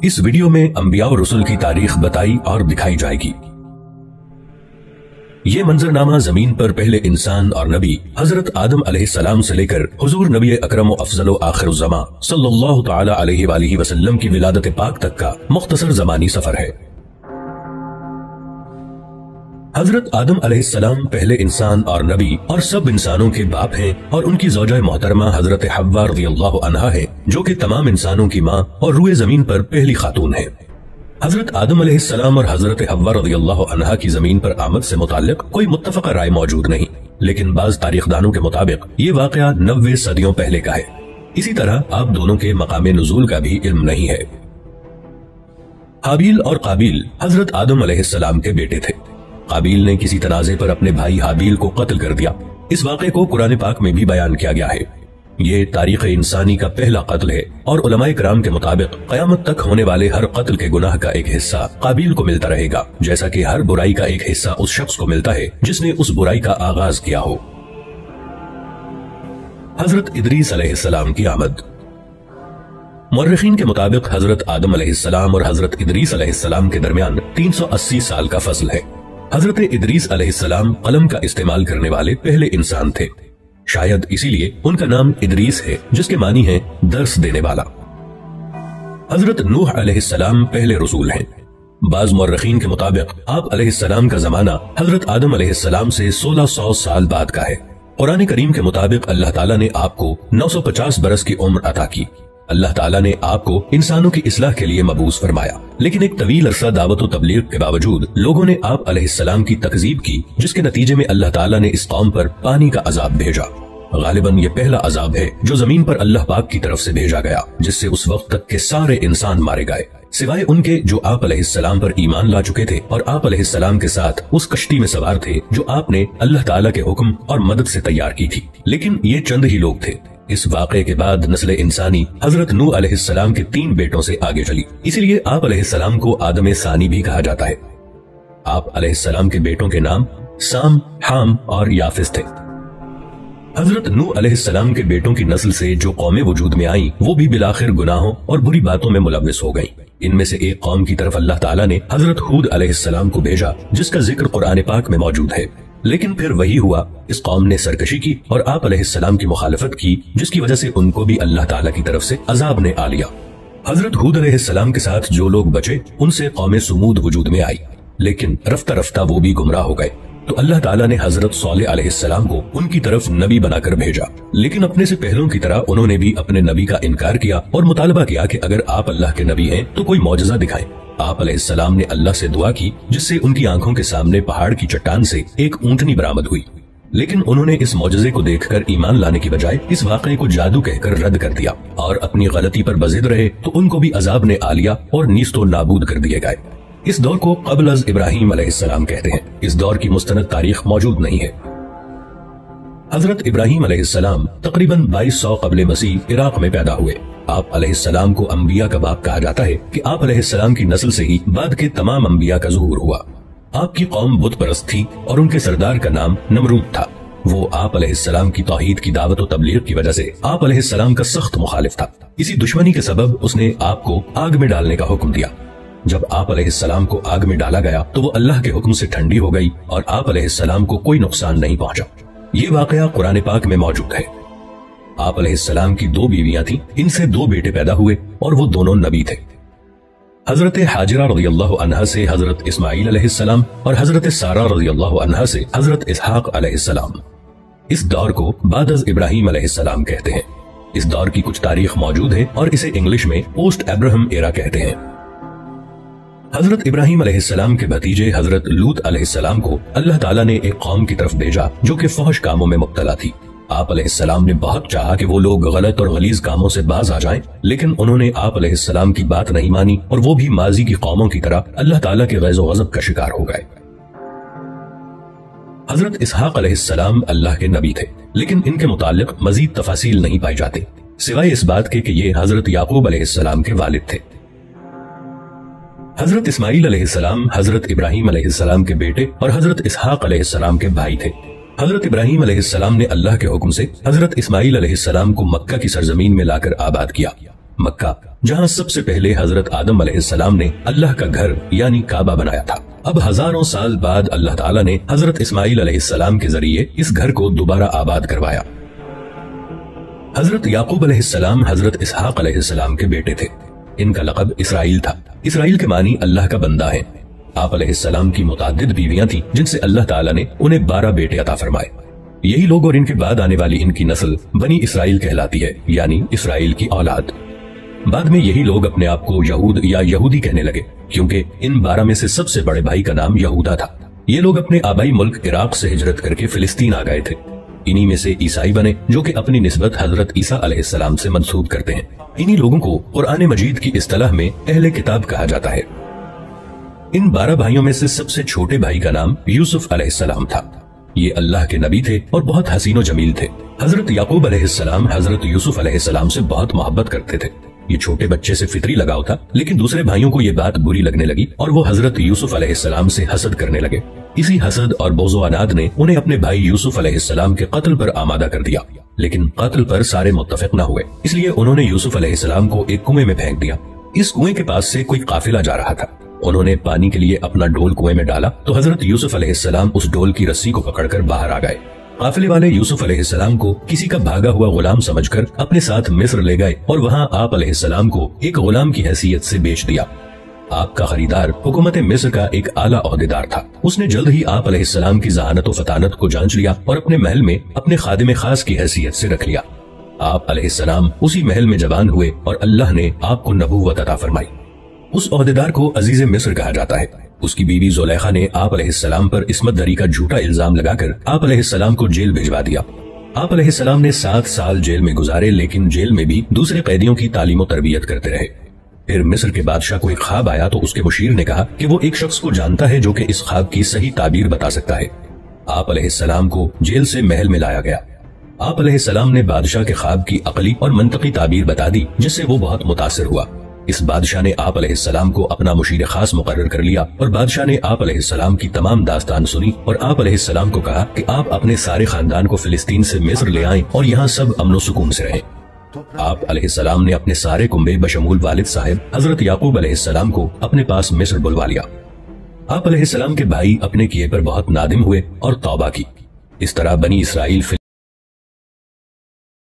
इस वीडियो में अंबिया और रसूल की तारीख बताई और दिखाई जाएगी। ये मंजरनामा जमीन पर पहले इंसान और नबी हजरत आदम अलैहिस्सलाम से लेकर हुजूर नबी अकरम व अफजल व आखिरुज़्ज़मा सल्लल्लाहु तआला अलैहि वसल्लम की विलादत पाक तक का मुख्तसर ज़मानी सफर है। हजरत आदम अलैहिस्सलाम पहले इंसान और नबी और सब इंसानों के बाप हैं और उनकी ज़ौजा मोहतरमा हजरत हव्वा रज़ियल्लाहु अन्हा है, जो कि तमाम इंसानों की माँ और रूए जमीन पर पहली खातून है। हजरत आदम अलैहिस्सलाम और हजरत हव्वा रज़ियल्लाहु अन्हा की जमीन पर आमद से मुताल्लिक कोई मुत्तफ़क़ा राय मौजूद नहीं, लेकिन बाज़ तारीखदानों के मुताबिक ये वाक़या 90 सदियों पहले का है। इसी तरह आप दोनों के मकामे नुज़ूल का भी इल्म नहीं है। हाबील और काबील हजरत आदम अलैहिस्सलाम के बेटे थे। काबील ने किसी तनाज़े पर अपने भाई हाबील को कत्ल कर दिया। इस वाक़े को कुरान पाक में भी बयान किया गया है। ये तारीख़ इंसानी का पहला कत्ल है और उलमाए किराम के मुताबिक क़यामत तक होने वाले हर कत्ल के गुनाह का एक हिस्सा काबील को मिलता रहेगा, जैसा कि हर बुराई का एक हिस्सा उस शख्स को मिलता है जिसने उस बुराई का आगाज किया हो। हजरत इदरीस अलैहिस्सलाम की आमद। मुअर्रिखीन के मुताबिक हजरत आदम अलैहिस्सलाम और हजरत इदरीस अलैहिस्सलाम के दरमियान 380 साल का फस्ल है। हजरत इदरीस अलैहिस्सलाम कलम का इस्तेमाल करने वाले पहले इंसान थे। शायद इसीलिए उनका नाम इदरीस है, जिसके मानी है दर्स देने वाला। हजरत नूह अलैहिस्सलाम पहले रसूल हैं। बाज़ मुअर्रिखीन के मुताबिक आप अलैहिस्सलाम का जमाना हजरत आदम अलैहिस्सलाम से 1600 साल बाद का है। कुरान करीम के मुताबिक अल्लाह ताला ने आपको 950 बरस की उम्र अता की। अल्लाह ताला ने आपको इंसानों की इस्लाह के लिए मबूस फरमाया, लेकिन एक तवील अरसा दावत व तबलीग के बावजूद लोगों ने आप अलैहिस्सलाम की तकजीब की, जिसके नतीजे में अल्लाह ताला ने इस कौम पर पानी का अजाब भेजा। गालिबन ये पहला अजाब है जो जमीन पर अल्लाह पाक की तरफ से भेजा गया, जिससे उस वक्त तक के सारे इंसान मारे गए, सिवाय उनके जो आप अलैहिस्सलाम पर ईमान ला चुके थे और आप अलैहिस्सलाम के साथ उस कश्ती में सवार थे जो आपने अल्लाह ताला के हुक्म और मदद से तैयार की थी। लेकिन ये चंद ही लोग थे। इस वाक़े के बाद नस्ल इंसानी हजरत नूह अलैहिस्सलाम के 3 बेटों से आगे चली, इसीलिए आप अलैहिस्सलाम को आदम सानी भी कहा जाता है। आप अलैहिस्सलाम के बेटों के नाम साम, हाम और याफिस थे। हजरत नूह अलैहिस्सलाम के बेटों की नस्ल से जो कौमें वजूद में आई, वो भी बिलाखिर गुनाहों और बुरी बातों में मुलव्विस हो गईं। इनमें से एक कौम की तरफ अल्लाह ताला ने हजरत हूद अलैहिस्सलाम को भेजा, जिसका जिक्र कुरान पाक में मौजूद है। लेकिन फिर वही हुआ, इस कौम ने सरकशी की और आप अलैहिस्सलाम की मुखालफत की, जिसकी वजह से उनको भी अल्लाह ताला की तरफ से अजाब ने आ लिया। हजरत हूद अलैहिस्सलाम के साथ जो लोग बचे, उनसे कौम सुमूद वजूद में आई, लेकिन रफ्ता रफ्ता वो भी गुमराह हो गए। तो अल्लाह ताला ने हजरत सालेह अलैहिस्सलाम को उनकी तरफ नबी बनाकर भेजा, लेकिन अपने से पहलों की तरह उन्होंने भी अपने नबी का इनकार किया और मुतालबा किया कि अगर आप अल्लाह के नबी हैं तो कोई मौजज़ा दिखाएं। आप अलैहिस्सलाम ने अल्लाह से दुआ की, जिससे उनकी आंखों के सामने पहाड़ की चट्टान से एक ऊंटनी बरामद हुई। लेकिन उन्होंने इस मौजज़े को देखकर ईमान लाने की बजाय इस वाक़े को जादू कहकर रद्द कर दिया और अपनी गलती पर बज़िद रहे, तो उनको भी अजाब ने आ लिया और नीस्तो नाबूद कर दिए गए। इस दौर को क़ब्ल अज़ इब्राहीम अलैहिस्सलाम कहते हैं। इस दौर की मुस्तनद तारीख मौजूद नहीं है। हजरत इब्राहीम अलैहिस्सलाम तकरीबन 2200 क़ब्ल मसीह इराक में पैदा हुए। आप अलैहिस्सलाम को अंबिया का बाप कहा जाता है कि आप अलैहिस्सलाम की नस्ल से ही बाद के तमाम अंबिया का ज़ुहूर हुआ। आपकी कौम बुत परस्त थी और उनके सरदार का नाम नमरूद था। वो आप अलैहिस्सलाम की तौहीद की दावत और तबलीग की वजह से आप अलैहिस्सलाम का सख्त मुखालिफ था। इसी दुश्मनी के सबब उसने आपको आग में डालने का हुक्म दिया। जब आप अलैहिस्सलाम को आग में डाला गया तो वो अल्लाह के हुक्म से ठंडी हो गई और आप अलैहिस्सलाम को कोई नुकसान नहीं पहुंचा। ये वाक़या कुरान पाक में मौजूद है। आप अलैहिस्सलाम की 2 बीवियां थीं, इनसे 2 बेटे पैदा हुए और वो दोनों नबी थे। हजरत हाजिरा रज़ियल्लाहु अन्हा से हजरत इस्माईल अलैहिस्सलाम और हजरत सारा रज़ियल्लाहु अन्हा से हजरत इसहाक अलैहिस्सलाम। इस दौर को बाद अज़ इब्राहीम अलैहिस्सलाम कहते हैं। इस दौर की कुछ तारीख मौजूद है और इसे इंग्लिश में पोस्ट अब्राहम एरा कहते हैं। हजरत इब्राहीम अलैहिस्सलाम के भतीजे हजरत लूत अलैहिस्सलाम को अल्लाह ताला ने एक कौम की तरफ भेजा जो कि फहश कामों में मुब्तला थी। आप अलैहिस्सलाम ने बहुत चाहा कि वो लोग गलत और गलीज कामों से बाज आ जाएं, लेकिन उन्होंने आप अलैहिस्सलाम की बात नहीं मानी और वो भी माजी की कौमों की तरह अल्लाह ताला के गैज़ व गज़ब का शिकार हो गए। हजरत इसहाक अलैहिस्सलाम अल्लाह के नबी थे, लेकिन इनके मुतालिक मजीद तफासील नहीं पाई जाती, सिवाय इस बात के कि ये हजरत याकूब अलैहिस्सलाम के वालिद थे। हजरत इस्माईल अलैहिस्सलाम हजरत इब्राहीम अलैहिस्सलाम के बेटे और हजरत इसहाक अलैहिस्सलाम के भाई थे। हजरत इब्राहीम अलैहिस्सलाम ने अल्लाह के हुक्म से हजरत इस्माईल अलैहिस्सलाम को मक्का की सरजमीन में लाकर आबाद किया। मक्का, जहां सबसे पहले हजरत आदम अलैहिस्सलाम ने अल्लाह का घर यानी काबा बनाया था। अब हजारों साल बाद अल्लाह ताला ने हजरत इस्माइल अलैहिस्सलाम के जरिए इस घर को दोबारा आबाद करवाया। हजरत याकूब अलैहिस्सलाम हजरत इसहाक अलैहिस्सलाम के बेटे थे। इनका लक़ब इसराइल था। इसराइल के मानी अल्लाह का बंदा है। आप अलैहिस्सलाम की मुताद्दिद बीवियां थीं, जिनसे अल्लाह ताला ने उन्हें 12 बेटे अता फरमाए। यही लोग और इनके बाद आने वाली इनकी नस्ल बनी इसराइल कहलाती है, यानी इसराइल की औलाद। बाद में यही लोग अपने आप को यहूद या यहूदी कहने लगे, क्योंकि इन 12 में से सबसे बड़े भाई का नाम यहूदा था। ये लोग अपने आबाई मुल्क इराक से हिजरत करके फिलिस्तीन आ गए थे। इन्हीं में से ईसाई बने, जो कि अपनी निस्बत हजरत ईसा अलैहिस्सलाम से मंसूब करते हैं। इन्हीं लोगों को कुरान मजीद की इस्तिलाह में अहले किताब कहा जाता है। इन 12 भाइयों में से सबसे छोटे भाई का नाम यूसुफ अलैहिस्सलाम था। ये अल्लाह के नबी थे और बहुत हसीनो जमील थे। हजरत याकूब अलैहिस्सलाम हजरत यूसुफ अलैहिस्सलाम से बहुत मोहब्बत करते थे। ये छोटे बच्चे से फितरी लगाव था, लेकिन दूसरे भाइयों को ये बात बुरी लगने लगी और वो हजरत यूसुफ अलैहिस्सलाम से हसद करने लगे। इसी हसद और बोझो अनाद ने उन्हें अपने भाई यूसुफ अलैहिस्सलाम के कत्ल पर आमादा कर दिया, लेकिन कत्ल पर सारे मुत्तफिक न हुए। इसलिए उन्होंने यूसुफ अलैहिस्सलाम को एक कुएं में फेंक दिया। इस कुएं के पास से कोई काफिला जा रहा था। उन्होंने पानी के लिए अपना डोल कुएं में डाला तो हजरत यूसुफ अलैहिस्सलाम उस डोल की रस्सी को पकड़कर बाहर आ गए। काफिले वाले यूसुफ अलैहिस्सलाम को किसी का भागा हुआ गुलाम समझकर अपने साथ मिस्र ले गए और वहां आप अलैहिस्सलाम को एक गुलाम की हैसियत से बेच दिया। आपका खरीदार हुकूमत मिस्र का एक आला ओहदेदार था। उसने जल्द ही आप अलैहिस्सलाम की ज़हानत और फतानत को जांच लिया और अपने महल में अपने खादिम खास की हैसियत से रख लिया। आप अलैहिस्सलाम उसी महल में जवान हुए और अल्लाह ने आपको नबूवत अता फरमाई। उस ओहदेदार को अजीज मिस्र कहा जाता है। उसकी बीवी जुलेखा ने आप अलैहिस्सलाम पर इस्मत दरी का झूठा इल्जाम लगाकर आप अलैहिस्सलाम को जेल भिजवा दिया। आप अलैहिस्सलाम ने 7 साल जेल में गुजारे, लेकिन जेल में भी दूसरे कैदियों की तालीम और तरबियत करते रहे। फिर मिस्र के बादशाह को एक ख्वाब आया तो उसके मुशीर ने कहा कि वो एक शख्स को जानता है जो कि इस ख्वाब की सही ताबीर बता सकता है। आप अलैहिस्सलाम को जेल से महल में लाया गया। आप अलैहिस्सलाम ने बादशाह के ख्वाब की अकली और मंतकी ताबीर बता दी, जिससे वो बहुत मुतासिर हुआ। इस बादशाह ने आप अलैहिस्सलाम को अपना मुशीर खास मुकर्रर कर लिया और बादशाह ने आप अलैहिस्सलाम की तमाम दास्तान सुनी और आप अलैहिस्सलाम को कहा कि आप अपने सारे खानदान को फिलिस्तीन से मिस्र ले आएं और यहाँ सब अमनो सुकून से रहें। आप अलैहिस्सलाम ने अपने सारे कुंबे बशमूल वालिद साहिब हजरत याकूब अलैहिस्सलाम को अपने पास मिस्र बुलवा लिया। आप अलैहिस्सलाम के भाई अपने किए पर बहुत नादिम हुए और तौबा की। इस तरह बनी इसराइल